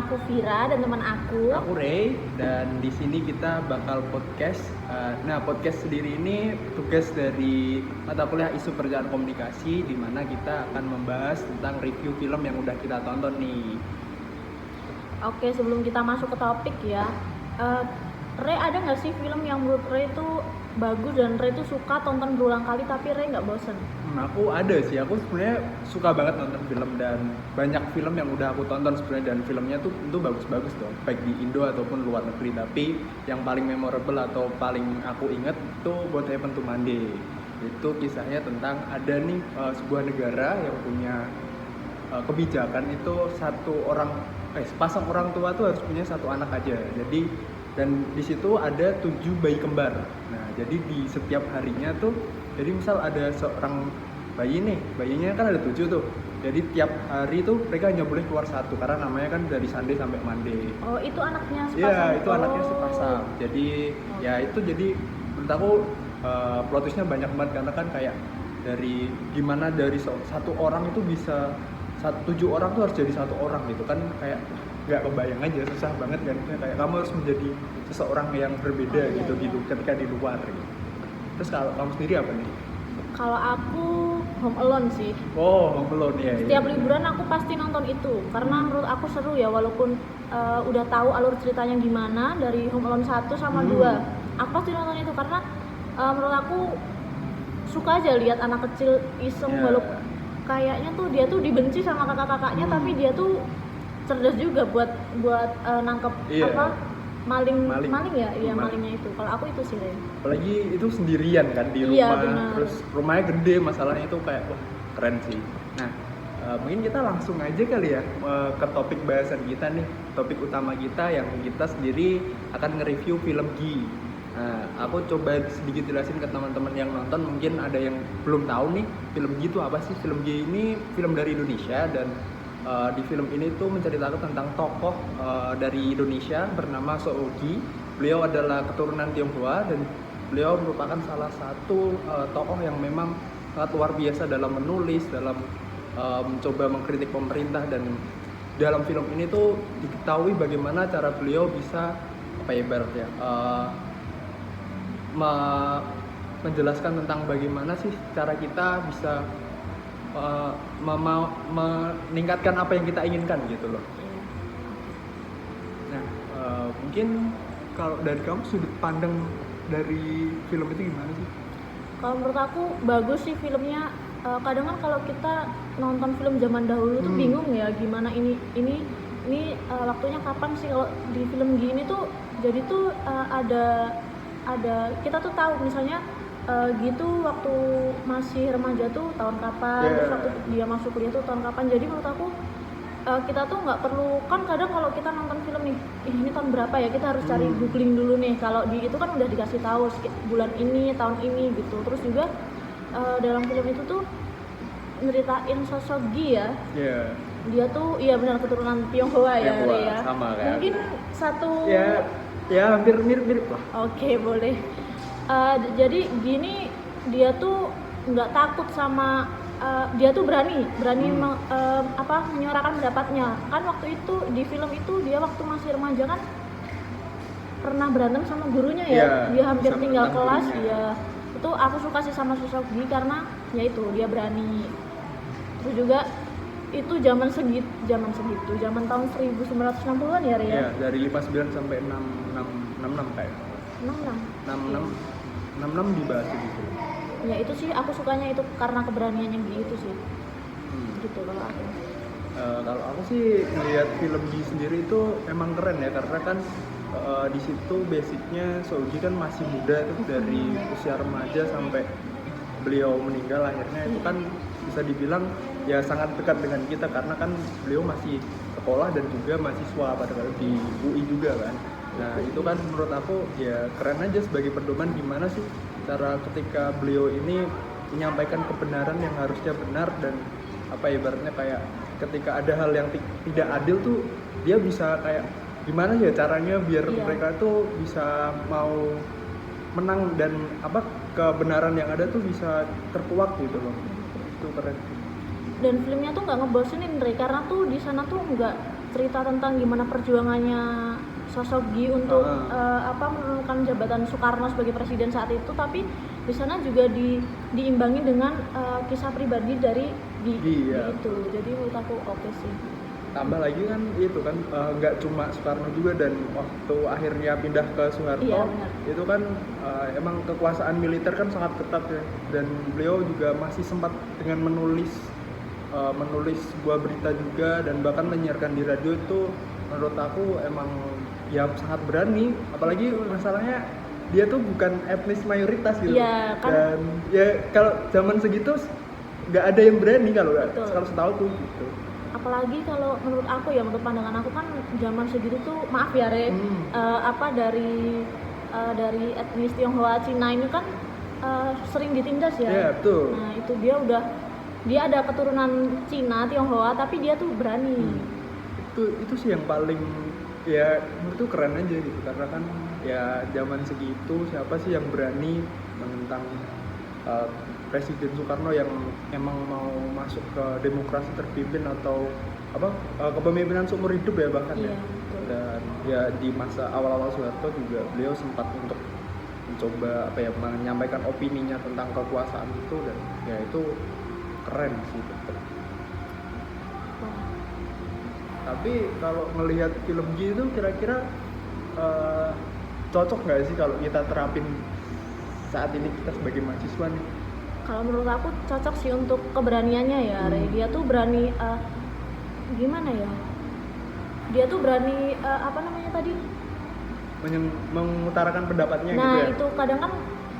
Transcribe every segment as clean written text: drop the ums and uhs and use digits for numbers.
aku Vira dan teman aku. Aku Ray, dan di sini kita bakal podcast. Nah, podcast sendiri ini tugas dari mata kuliah Isu Perjalanan Komunikasi, di mana kita akan membahas tentang review film yang udah kita tonton nih. Oke, sebelum kita masuk ke topik ya, Ray ada nggak sih film yang menurut Ray itu bagus dan Ray itu suka tonton berulang kali tapi Ray nggak bosen? Aku ada sih, aku sebenarnya suka banget nonton film, dan banyak film yang udah aku tonton sebenarnya, dan filmnya tuh tentu bagus-bagus dong, baik di Indo ataupun luar negeri. Tapi yang paling memorable atau paling aku inget itu What Happened to Monday. Itu kisahnya tentang ada nih sebuah negara yang punya kebijakan itu sepasang orang tua tuh harus punya satu anak aja. Jadi dan di situ ada 7 bayi kembar. Nah, jadi di setiap harinya tuh, jadi misal ada seorang bayi nih, bayinya kan ada 7 tuh. Jadi tiap hari tuh mereka hanya boleh keluar satu, karena namanya kan dari Sunday sampai Monday. Oh, itu anaknya sepasang? Iya, itu anaknya sepasang. Jadi ya itu jadi menurut aku plot twistnya banyak banget, karena kan kayak dari gimana dari satu orang itu bisa 7 orang tuh harus jadi satu orang gitu kan, kayak nggak kebayang aja, susah banget kan, kayak kamu harus menjadi seseorang yang berbeda gitu ketika di luar gitu. Terus kalau kamu sendiri apa nih? Kalau aku Home Alone sih. Oh, Home Alone ya. Setiap liburan aku pasti nonton itu karena menurut aku seru ya, walaupun udah tahu alur ceritanya gimana dari Home Alone 1 sama 2. Aku pasti nonton itu karena menurut aku suka aja lihat anak kecil iseng, walaupun kayaknya tuh dia tuh dibenci sama kakak-kakaknya, tapi dia tuh cerdas juga buat nangkep maling ya, iya malingnya itu. Kalau aku itu sih, Ren. Apalagi itu sendirian kan di rumah, terus rumahnya gede, masalahnya itu kayak wah keren sih. Nah, mungkin kita langsung aja kali ya ke topik bahasan kita nih, topik utama kita yang kita sendiri akan nge-review film Gi. Nah, aku coba sedikit jelasin ke teman-teman yang nonton, mungkin ada yang belum tahu nih film Gi itu apa sih. Film Gi ini film dari Indonesia, dan di film ini tuh menceritakan tentang tokoh dari Indonesia bernama Soogi. Beliau adalah keturunan Tionghoa, dan beliau merupakan salah satu tokoh yang memang sangat luar biasa dalam menulis, dalam mencoba mengkritik pemerintah. Dan dalam film ini tuh diketahui bagaimana cara beliau bisa menjelaskan tentang bagaimana sih cara kita bisa meningkatkan apa yang kita inginkan gitu loh. Nah, mungkin kalau dari kamu, sudut pandang dari film itu gimana sih? Kalau menurut aku bagus sih filmnya. Kadang kan kalau kita nonton film zaman dahulu tuh bingung ya, gimana ini waktunya kapan sih. Kalau di film gini tuh jadi tuh ada kita tuh tahu misalnya gitu waktu masih remaja tuh tahun kapan, terus waktu dia masuk kuliah tuh tahun kapan. Jadi menurut aku kita tuh nggak perlu, kan kadang kalau kita nonton film nih, ini tahun berapa ya, kita harus cari googling dulu nih. Kalau di itu kan udah dikasih tahu bulan ini, tahun ini gitu. Terus juga dalam film itu tuh nyeritain sosok Gi ya. Dia tuh iya benar keturunan Tionghoa ya, ya. Sama kan? Mungkin satu ya hampir mirip lah. Oke, boleh. Jadi gini, dia tuh nggak takut sama dia tuh berani menyuarakan pendapatnya. Kan waktu itu di film itu dia waktu masih remaja kan pernah berantem sama gurunya ya, dia hampir tinggal kelas ya. Itu aku suka sih sama sosok Gi karena ya itu dia berani. Terus juga itu zaman tahun 1960-an ya, Ria? Iya, dari 59 sampai 66 kayak. 66 dibahas di film. Ya itu sih aku sukanya itu karena keberaniannya gitu sih. Gitu kalau aku. Kalau aku sih melihat film Gi sendiri itu emang keren ya, karena kan di situ basicnya Soogi kan masih muda tuh, dari usia remaja sampai beliau meninggal akhirnya. Itu kan bisa dibilang ya sangat dekat dengan kita, karena kan beliau masih sekolah dan juga mahasiswa pada di UI juga kan. Nah itu kan menurut aku ya keren aja sebagai pedoman gimana sih cara ketika beliau ini menyampaikan kebenaran yang harusnya benar, dan ibaratnya kayak ketika ada hal yang tidak adil tuh dia bisa kayak gimana ya caranya biar mereka tuh bisa mau menang, dan kebenaran yang ada tuh bisa terkuak gitu loh. Itu keren. Dan filmnya tuh nggak ngebosenin, Dre, karena tuh di sana tuh nggak cerita tentang gimana perjuangannya sosok Gi untuk menurunkan jabatan Soekarno sebagai presiden saat itu, tapi di sana juga diimbangi dengan kisah pribadi dari Gi Iya. itu. Jadi menurut aku oke sih. Tambah lagi kan itu kan nggak cuma Soekarno juga, dan waktu akhirnya pindah ke Soeharto, Iya, benar. itu kan emang kekuasaan militer kan sangat ketat ya, dan beliau juga masih sempat dengan menulis sebuah berita juga, dan bahkan menyiarkan di radio. Itu menurut aku emang ya sangat berani, apalagi masalahnya dia tuh bukan etnis mayoritas gitu. Iya, kan. Dan ya kalau zaman segitu nggak ada yang berani kalau setahu tuh gitu. Apalagi kalau menurut aku ya, menurut pandangan aku kan zaman segitu tuh, maaf ya Re, dari etnis Tionghoa Cina ini kan sering ditindas ya. Iya, betul. Nah itu dia ada keturunan Cina Tionghoa tapi dia tuh berani. Itu sih yang paling ya menurutku keren aja gitu, karena kan ya zaman segitu siapa sih yang berani menentang Presiden Soekarno yang emang mau masuk ke demokrasi terpimpin atau kepemimpinan seumur hidup ya bahkan Iya, ya. betul. Dan ya di masa awal-awal Soeharto juga beliau sempat untuk mencoba menyampaikan opininya tentang kekuasaan itu, dan ya itu keren sih tetap. Tapi kalau ngelihat film gitu kira-kira cocok nggak sih kalau kita terapin saat ini kita sebagai mahasiswa nih? Kalau menurut aku cocok sih untuk keberaniannya ya, Re. Dia tuh berani gimana ya? Dia tuh berani Mengutarakan pendapatnya nah, gitu ya. itu kadang kan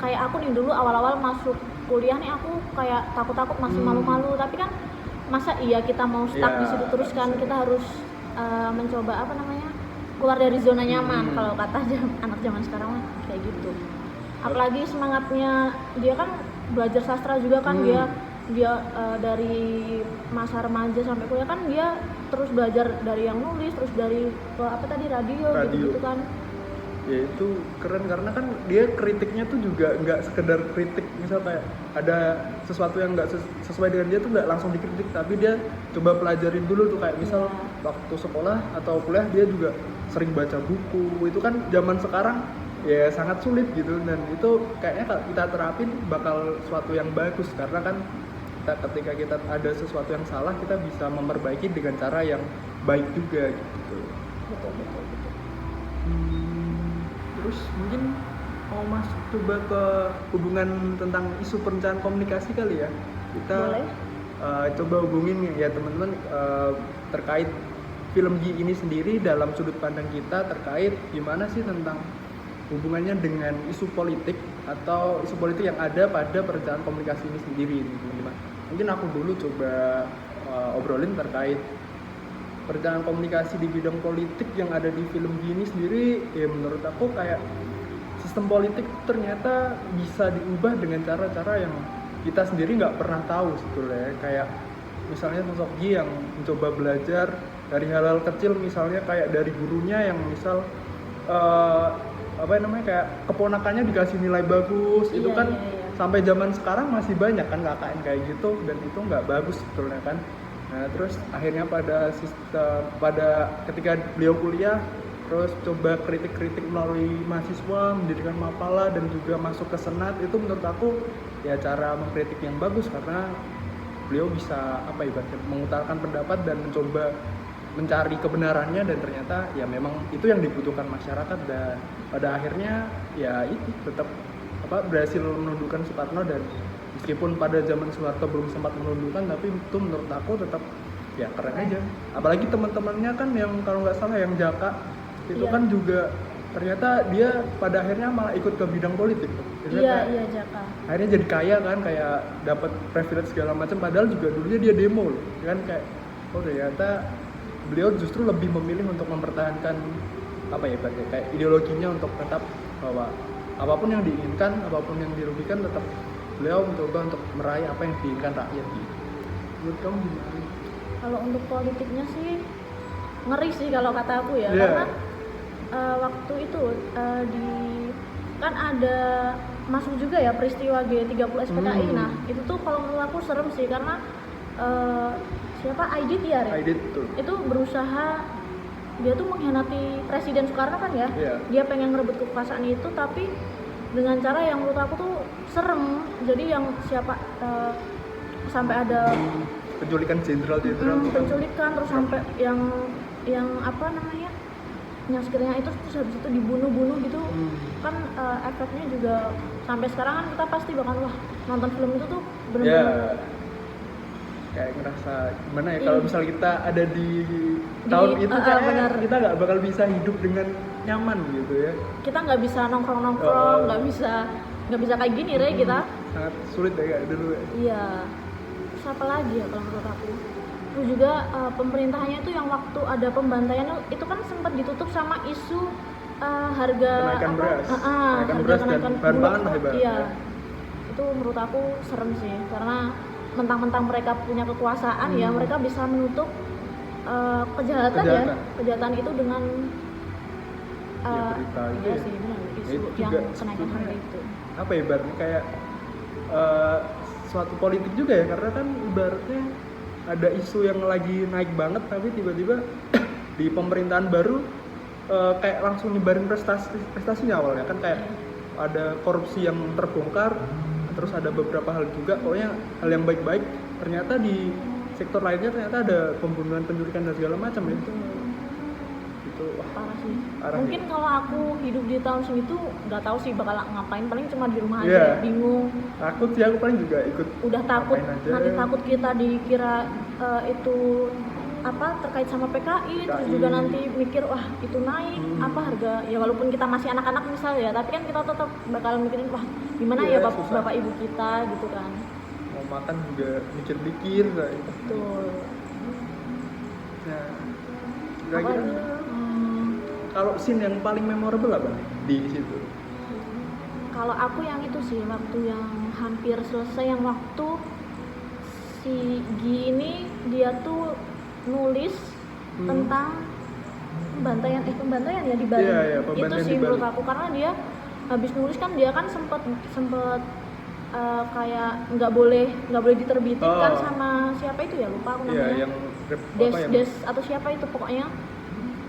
kayak aku nih dulu awal-awal masuk kuliah nih, aku kayak takut-takut, masih malu-malu, tapi kan masa iya kita mau stuck di situ terus kan, kita harus mencoba keluar dari zona nyaman kalau kata anak zaman sekarang mah kayak gitu. Apalagi semangatnya dia kan belajar sastra juga kan, dia dari masa remaja sampai kuliah kan dia terus belajar dari yang nulis, terus dari radio. gitu kan. Ya itu keren karena kan dia kritiknya tuh juga nggak sekedar kritik, misal kayak ada sesuatu yang nggak sesuai dengan dia tuh nggak langsung dikritik, tapi dia coba pelajarin dulu tuh, kayak misal waktu sekolah atau kuliah dia juga sering baca buku. Itu kan zaman sekarang ya sangat sulit gitu, dan itu kayaknya kalau kita terapin bakal sesuatu yang bagus, karena kan ketika kita ada sesuatu yang salah kita bisa memperbaiki dengan cara yang baik juga gitu. Betul. Terus mungkin mau masuk coba ke hubungan tentang isu perencanaan komunikasi kali ya. Kita Boleh. Coba hubungin ya teman-teman terkait film Gi ini sendiri dalam sudut pandang kita, terkait gimana sih tentang hubungannya dengan isu politik atau isu politik yang ada pada perencanaan komunikasi ini sendiri, teman-teman. Mungkin aku dulu coba obrolin terkait perencanaan komunikasi di bidang politik yang ada di film Gini sendiri. Ya menurut aku kayak sistem politik ternyata bisa diubah dengan cara-cara yang kita sendiri nggak pernah tahu sebetulnya. Kayak misalnya sosok Gi yang mencoba belajar dari hal-hal kecil, misalnya kayak dari gurunya yang misal kayak keponakannya dikasih nilai bagus. Itu kan sampai zaman sekarang masih banyak kan KKN kayak gitu, dan itu nggak bagus sebetulnya kan. Nah terus akhirnya pada ketika beliau kuliah, terus coba kritik-kritik melalui mahasiswa, mendirikan Mapala dan juga masuk ke Senat. Itu menurut aku ya cara mengkritik yang bagus, karena beliau bisa mengutarakan pendapat dan mencoba mencari kebenarannya, dan ternyata ya memang itu yang dibutuhkan masyarakat, dan pada akhirnya ya itu tetap berhasil menundukkan Soekarno. Dan meskipun pada zaman Soeharto belum sempat menundukkan, tapi itu menurut aku tetap ya keren aja. Apalagi teman-temannya kan yang kalau nggak salah yang Jaka itu kan juga ternyata dia pada akhirnya malah ikut ke bidang politik. Iya Jaka. Akhirnya jadi kaya kan, kayak dapat privilege segala macam, padahal juga dulunya dia demo loh. Kan kayak ternyata beliau justru lebih memilih untuk mempertahankan kayak ideologinya, untuk tetap bahwa apapun yang diinginkan, apapun yang dirugikan, tetap beliau mencoba untuk meraih apa yang diinginkan rakyat gitu. Menurut kamu gimana? Kalau untuk politiknya sih ngeri sih kalau kata aku ya, karena waktu itu kan ada masuk juga ya peristiwa G30 SPKI. Nah itu tuh kalau menurut aku serem sih, karena siapa Aidit ya, Aidit tuh. itu berusaha dia tuh mengkhianati Presiden Soekarno kan ya. Iya. Dia pengen ngerebut kekuasaan itu tapi dengan cara yang menurut aku tuh serem. Jadi yang siapa sampai ada penculikan jenderal penculikan, terus sampai yang apa namanya, yang sekiranya itu terus habis itu dibunuh gitu. Kan efeknya juga sampai sekarang kan kita pasti bakal wah nonton film itu tuh bener-bener kayak ngerasa gimana ya kalau misalnya kita ada di tahun itu kayaknya kita nggak bakal bisa hidup dengan nyaman gitu ya. Kita nggak bisa nongkrong nggak bisa kayak gini kita sangat sulit ya kayak dulu ya. Iya. Terus apa lagi ya kalau menurut aku, terus juga pemerintahnya itu yang waktu ada pembantaian itu kan sempat ditutup sama isu harga kenaikan beras, kenaikan dan bahan pangan lah ibaratnya. Iya. Itu menurut aku serem sih karena mentang-mentang mereka punya kekuasaan ya mereka bisa menutup kejahatan itu dengan berita itu iya ya. sih benar isu Itu yang juga kenaikan harga itu. Apa ya ibaratnya kayak suatu politik juga ya karena kan ibaratnya ada isu yang lagi naik banget tapi tiba-tiba di pemerintahan baru kayak langsung nyebarin prestasinya awalnya kan kayak ada korupsi yang terbongkar, terus ada beberapa hal juga pokoknya hal yang baik-baik ternyata di sektor lainnya ternyata ada pembunuhan, penculikan dan segala macam ya. Itu Parah sih. Parah Mungkin ya. kalau aku hidup di tahun segitu nggak tahu sih bakal ngapain, paling cuma di rumah aja bingung. Takut sih aku paling juga ikut. Udah takut nanti takut kita dikira itu apa terkait sama PKI, terus juga nanti mikir wah itu naik apa harga ya, walaupun kita masih anak-anak misalnya ya, tapi kan kita tetap bakal mikirin wah gimana ya bapak ibu kita gitu kan. Mau makan juga mikir-mikir kayak. Betul. Nah, kira-kira kalau scene yang paling memorable apa nih di situ? Kalau aku yang itu sih waktu yang hampir selesai, yang waktu si Gi ini dia tuh nulis tentang pembantaian ya di Bali. Itu sih menurut aku karena dia habis nulis kan dia kan sempet kayak nggak boleh diterbitin kan sama siapa itu ya, lupa aku namanya. Des atau siapa itu pokoknya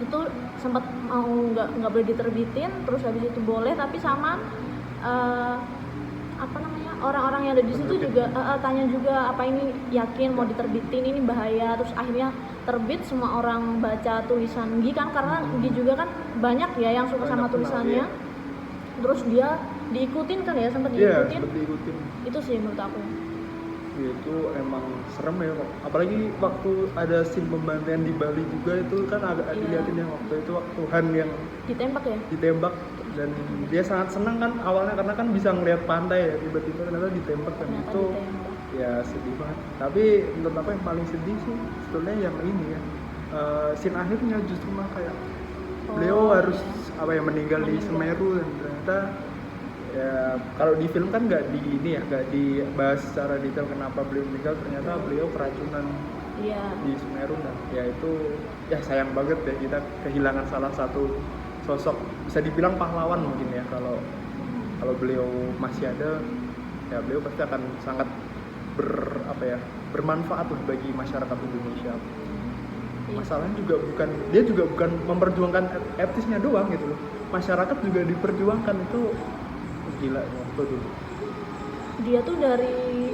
itu sempat mau nggak boleh diterbitin, terus habis itu boleh tapi sama apa namanya orang-orang yang ada di situ juga tanya juga apa ini yakin mau diterbitin, ini bahaya, terus akhirnya terbit, semua orang baca tulisan Gi kan karena Gi juga kan banyak ya yang suka sama tulisannya, terus dia diikutin kan ya, sempat diikutin. Itu sih menurut aku itu emang serem ya, apalagi waktu ada scene pembantaian di Bali juga itu kan agak dilihatin ya waktu itu waktu Han yang ditembak dan dia sangat senang kan awalnya karena kan bisa ngelihat pantai ya, tiba-tiba ternyata ditembak dan itu ya sedih banget. Tapi menurut aku yang paling sedih sih sebetulnya yang ini ya scene akhirnya justru mah kayak beliau harus meninggal di Semeru, dan ternyata ya kalau di film kan nggak dibahas secara detail kenapa beliau meninggal, ternyata beliau keracunan di Semeru, dan ya itu ya sayang banget ya kita kehilangan salah satu sosok bisa dibilang pahlawan mungkin ya, kalau beliau masih ada ya beliau pasti akan sangat bermanfaat bagi masyarakat Indonesia. Masalahnya dia juga bukan memperjuangkan etisnya doang gitu loh, masyarakat juga diperjuangkan, itu gila waktu dulu. Dia tuh dari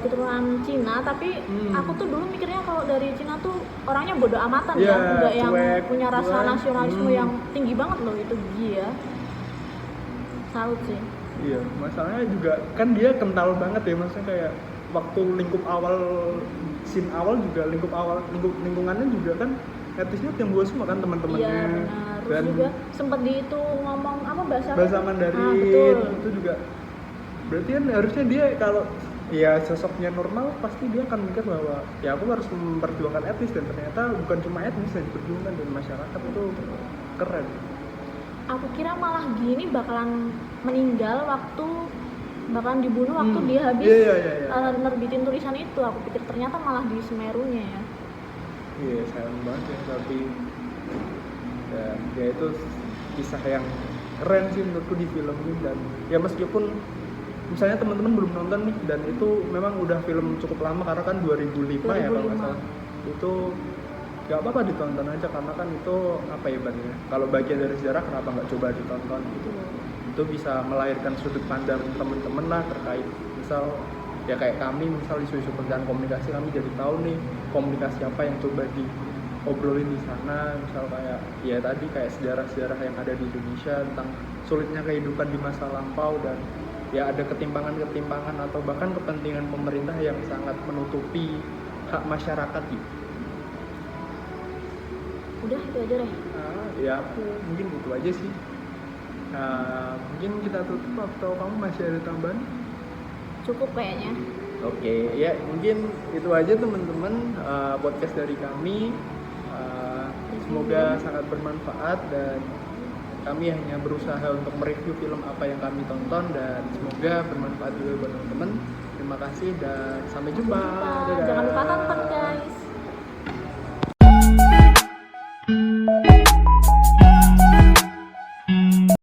keturunan Cina, tapi aku tuh dulu mikirnya kalau dari Cina tuh orangnya bodoh amatan enggak yang punya rasa nasionalisme yang tinggi banget loh, itu dia. Salut sih. Iya, masalahnya juga kan dia kental banget ya, maksudnya kayak waktu scene awal juga lingkungannya juga kan etisnya Tionghoa semua kan teman-temannya. Iya benar. Terus dan juga sempat itu ngomong bahasa Mandarin. Itu juga berarti kan harusnya dia kalau ya sosoknya normal pasti dia akan mikir bahwa ya aku harus memperjuangkan etis, dan ternyata bukan cuma etis yang diperjuangkan dan masyarakat, itu keren. Aku kira malah gini bakalan meninggal bakalan dibunuh waktu dia habis nerbitin tulisan itu. Aku pikir ternyata malah di Semerunya ya. Iya, sayang banget ya, tapi ya itu kisah yang keren sih menurutku di film ini. Dan ya meskipun misalnya teman-teman belum nonton nih, dan itu memang udah film cukup lama karena kan 2005 ya kalau nggak salah, itu nggak apa-apa ditonton aja, karena kan itu apa ya Bang, ya, kalau bagian dari sejarah kenapa nggak coba ditonton gitu. Itu bisa melahirkan sudut pandang teman-teman lah terkait misal ya kayak kami misal isu-isu perencanaan komunikasi, kami jadi tahu nih komunikasi apa yang coba diobrolin di sana, misal kayak ya tadi kayak sejarah-sejarah yang ada di Indonesia tentang sulitnya kehidupan di masa lampau, dan ya ada ketimpangan-ketimpangan atau bahkan kepentingan pemerintah yang sangat menutupi hak masyarakat gitu. Udah itu aja deh. Ya aku mungkin itu aja sih. Mungkin kita tutup atau kamu masih ada tambahan? Cukup kayaknya. Oke, ya mungkin itu aja teman-teman, podcast dari kami. Semoga sangat bermanfaat, dan kami hanya berusaha untuk mereview film apa yang kami tonton, dan semoga bermanfaat juga buat teman-teman. Terima kasih dan sampai jumpa. Dadah. Jangan lupa tonton